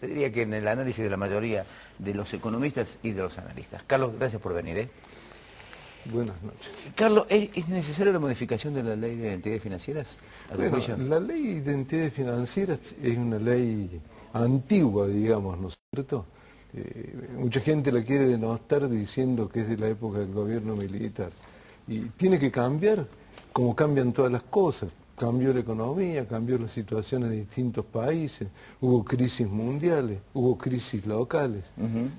te diría que en el análisis de la mayoría de los economistas y de los analistas. Carlos, gracias por venir. Buenas noches. Carlos, ¿es necesaria la modificación de la ley de identidades financieras? Bueno, la ley de identidades financieras es una ley antigua, digamos, ¿no es cierto? Mucha gente la quiere denostar diciendo que es de la época del gobierno militar. Y tiene que cambiar como cambian todas las cosas. Cambió la economía, cambió la situación en distintos países, hubo crisis mundiales, hubo crisis locales,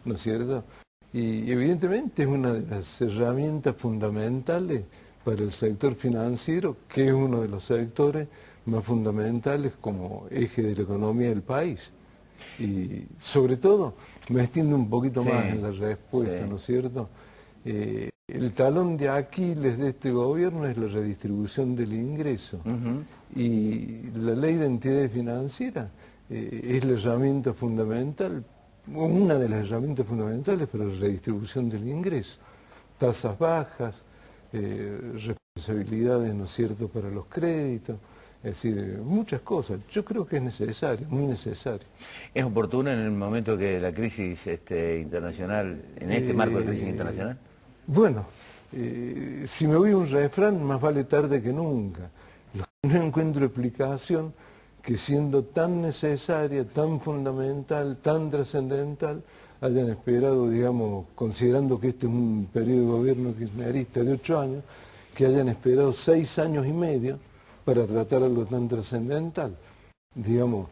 ¿no es cierto? Y evidentemente es una de las herramientas fundamentales para el sector financiero, que es uno de los sectores más fundamentales como eje de la economía del país. Y sobre todo, me extiendo un poquito más en la respuesta, ¿no es cierto? El talón de Aquiles de este gobierno es la redistribución del ingreso. Y la ley de entidades financieras es la herramienta fundamental, una de las herramientas fundamentales para la redistribución del ingreso. Tasas bajas, responsabilidades, ¿no es cierto?, para los créditos. Es decir, muchas cosas. Yo creo que es necesario, muy necesario. ¿Es oportuno en el momento que la crisis internacional, en este marco de crisis internacional? Bueno, si me oí un refrán, más vale tarde que nunca. No encuentro explicación que siendo tan necesaria, tan fundamental, tan trascendental, hayan esperado, digamos, considerando que este es un periodo de gobierno kirchnerista de 8 años, que hayan esperado 6 años y medio para tratar algo tan trascendental. Digamos,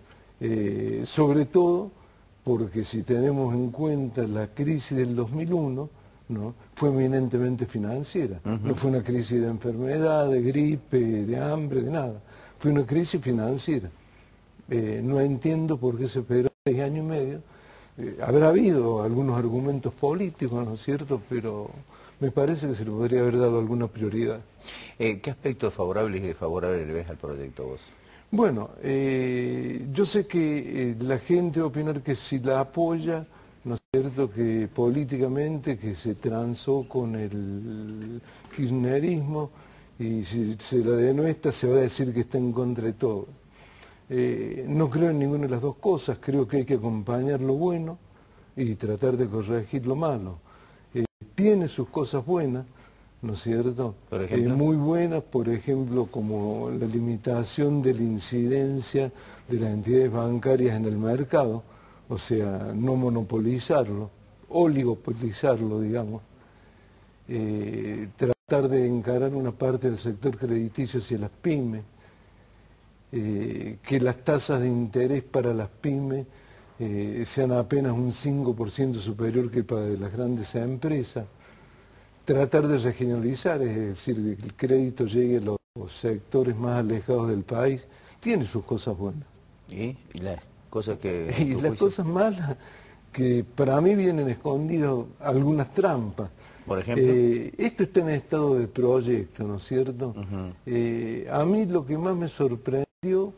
sobre todo porque si tenemos en cuenta la crisis del 2001, ¿no?, fue eminentemente financiera. No fue una crisis de enfermedad, de gripe, de hambre, de nada. Fue una crisis financiera. No entiendo por qué se esperó 6 años y medio. Habrá habido algunos argumentos políticos, ¿no es cierto?, pero me parece que se le podría haber dado alguna prioridad. ¿Qué aspectos favorables y desfavorables le ves al proyecto vos? Bueno, yo sé que la gente va a opinar que si la apoya, ¿no es cierto?, que políticamente que se transó con el kirchnerismo, y si se la denuestra se va a decir que está en contra de todo. No creo en ninguna de las dos cosas, creo que hay que acompañar lo bueno y tratar de corregir lo malo. Tiene sus cosas buenas, ¿no es cierto? ¿Por ejemplo? Muy buenas, por ejemplo, como la limitación de la incidencia de las entidades bancarias en el mercado, o sea, no monopolizarlo, oligopolizarlo, digamos. Tratar de encarar una parte del sector crediticio hacia las pymes, que las tasas de interés para las pymes sean apenas un 5% superior que para las grandes empresas. Tratar de regionalizar, es decir, que el crédito llegue a los sectores más alejados del país, tiene sus cosas buenas. ¿Y las cosas que...? Y las cosas malas, que para mí vienen escondidas algunas trampas. Por ejemplo. Esto está en estado de proyecto, ¿no es cierto? A mí lo que más me sorprendió,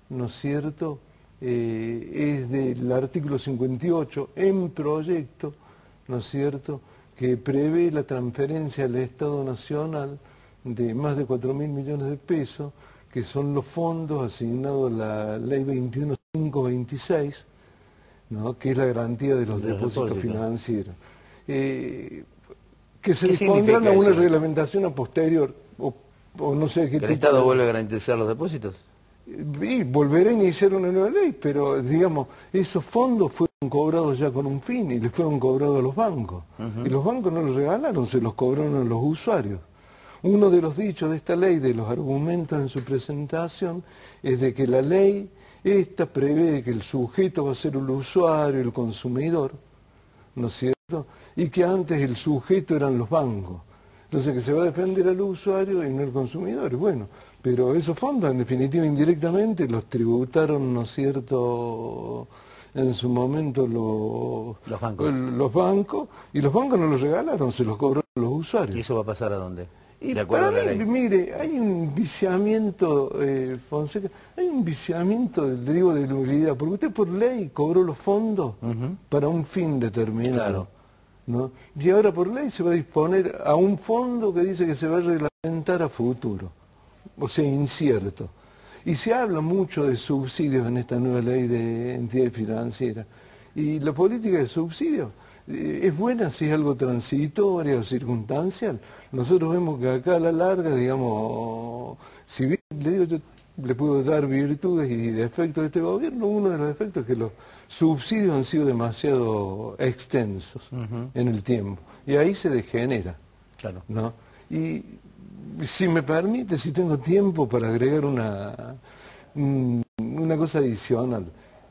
¿no es cierto?, es del artículo 58 en proyecto, ¿no es cierto?, que prevé la transferencia al Estado Nacional de más de 4.000 millones de pesos, que son los fondos asignados a la Ley 21526, ¿no?, que es la garantía de los depósitos financieros. Que se dispondrán a una reglamentación a posterior, o no sé qué tipo. ¿Que el Estado vuelve a garantizar los depósitos? Y volverá a iniciar una nueva ley, pero digamos, esos fondos fueron cobrados ya con un fin y les fueron cobrados a los bancos. Y los bancos no los regalaron, se los cobraron a los usuarios. Uno de los dichos de esta ley, de los argumentos en su presentación, es de que la ley esta prevé que el sujeto va a ser el usuario, el consumidor, ¿no es cierto?, y que antes el sujeto eran los bancos. Entonces que se va a defender al usuario y no al consumidor. Bueno, pero esos fondos en definitiva indirectamente los tributaron, ¿no es cierto?, en su momento los bancos, y los bancos no los regalaron, se los cobraron los usuarios. ¿Y eso va a pasar a dónde? Y para mí, mire, hay un viciamiento, Fonseca, hay un viciamiento, digo, de nulidad, porque usted por ley cobró los fondos para un fin determinado. Claro. ¿No? Y ahora por ley se va a disponer a un fondo que dice que se va a reglamentar a futuro, o sea, incierto. Y se habla mucho de subsidios en esta nueva ley de entidades financieras. Y la política de subsidios es buena si es algo transitorio o circunstancial. Nosotros vemos que acá a la larga, digamos, si bien le digo, yo le puedo dar virtudes y defectos de este gobierno, uno de los defectos es que los subsidios han sido demasiado extensos en el tiempo. Y ahí se degenera. Claro. ¿No? Y si me permite, si tengo tiempo para agregar una cosa adicional.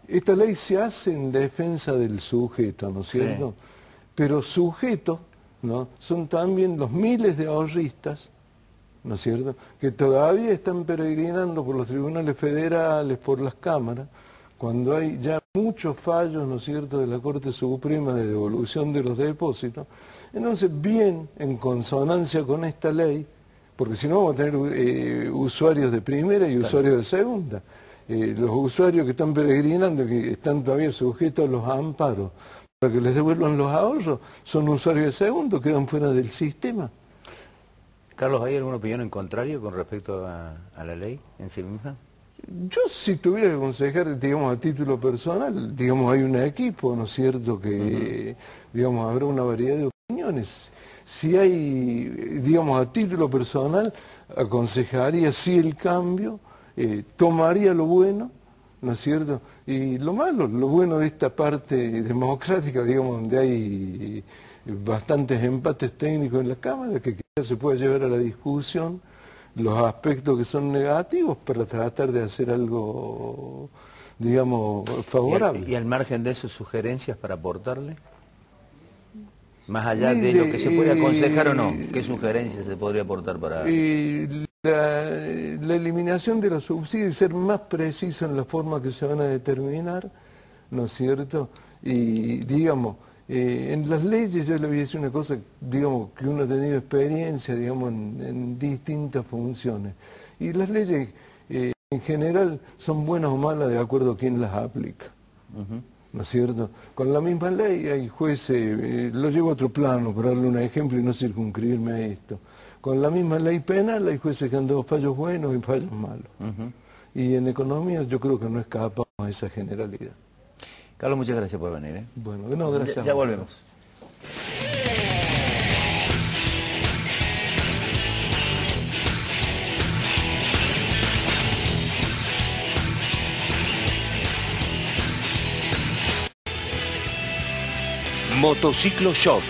Esta ley se hace en defensa del sujeto, ¿no es cierto? Sí. Pero sujetos, ¿no?, son también los miles de ahorristas, ¿no es cierto?, que todavía están peregrinando por los tribunales federales, por las cámaras, cuando hay ya muchos fallos, ¿no es cierto?, de la Corte Suprema de devolución de los depósitos. Entonces, bien en consonancia con esta ley, porque si no vamos a tener usuarios de primera y usuarios de segunda. Los usuarios que están peregrinando, que están todavía sujetos a los amparos, para que les devuelvan los ahorros, son usuarios de segundo, quedan fuera del sistema. Carlos, ¿hay alguna opinión en contrario con respecto a la ley en sí misma? Yo, si tuviera que aconsejar, digamos, a título personal, digamos, hay un equipo, ¿no es cierto?, que, digamos, habrá una variedad de opiniones. Si hay, digamos, a título personal, aconsejaría sí el cambio, tomaría lo bueno, ¿no es cierto?, y lo malo, lo bueno de esta parte democrática, digamos, donde hay bastantes empates técnicos en la Cámara, que quizás se pueda llevar a la discusión los aspectos que son negativos para tratar de hacer algo, digamos, favorable. ¿Y al margen de eso, sugerencias para aportarle? Más allá de lo que se puede aconsejar o no, ¿qué sugerencias se podría aportar para...? La eliminación de los subsidios y ser más preciso en la forma que se van a determinar, ¿no es cierto? Y, digamos, en las leyes yo le voy a decir una cosa, digamos, que uno ha tenido experiencia, digamos, en distintas funciones. Y las leyes, en general, son buenas o malas de acuerdo a quién las aplica. ¿No es cierto? Con la misma ley hay jueces, lo llevo a otro plano para darle un ejemplo y no circunscribirme a esto. Con la misma ley penal hay jueces que han dado fallos buenos y fallos malos. Y en economía yo creo que no escapamos a esa generalidad. Carlos, muchas gracias por venir. Bueno, no, gracias. Ya volvemos. Motociclo Shop,